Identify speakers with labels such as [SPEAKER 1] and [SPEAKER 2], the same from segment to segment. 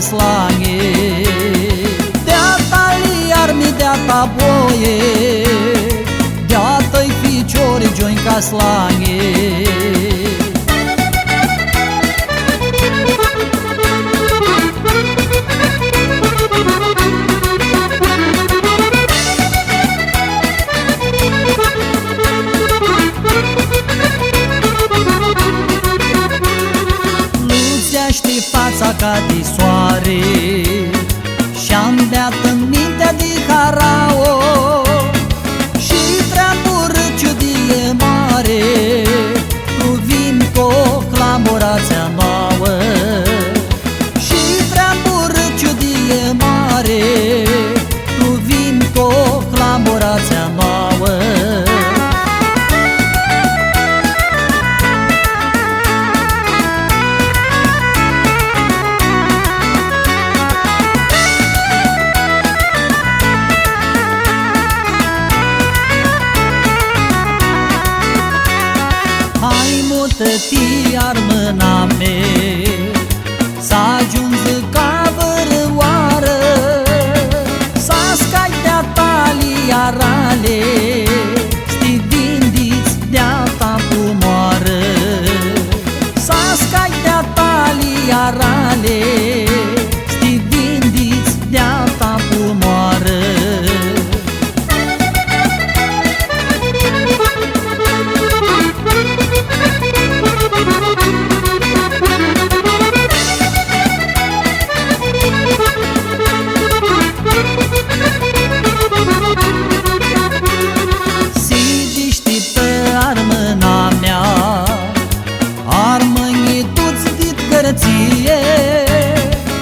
[SPEAKER 1] slange, de-a-ta liarmi, de-a-ta boie, de-a-ta-i ficiori gioi ca slange. Lucește fața ca de soare și-am beat în mintea de harao, și treabă ciudie mare, tu vin cu clamorația nouă. Și treabă ciudie mare, tu vin cu clamorația nouă. Hai mută-ti ar mâna mea, s-ajuns ca vărăoară, s-a scai de-a ta liarale, sti vindiți de-a ta pumoară. S-a scai de-a ta liarale, sti vindiți de-a ta pumoară.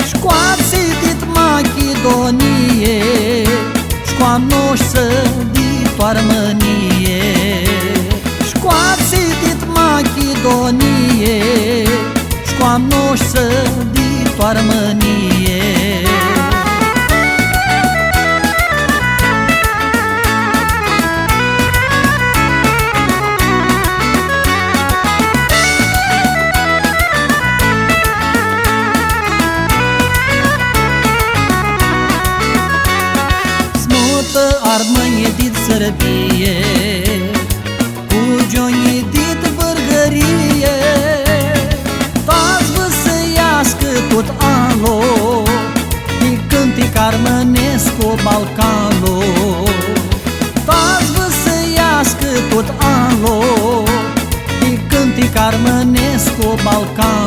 [SPEAKER 1] Școați dit Machidonie, școanoșă dit Armănie. Școați dit Machidonie, școanoșă dit Armănie. Armănie dit Sărbie, cu Gioni dit Vârgărie, toți vă să iască tot alo, de cântic armănesc cu Balcano. Toți vă să iască tot alo, de cântic armănesc cu Balcano.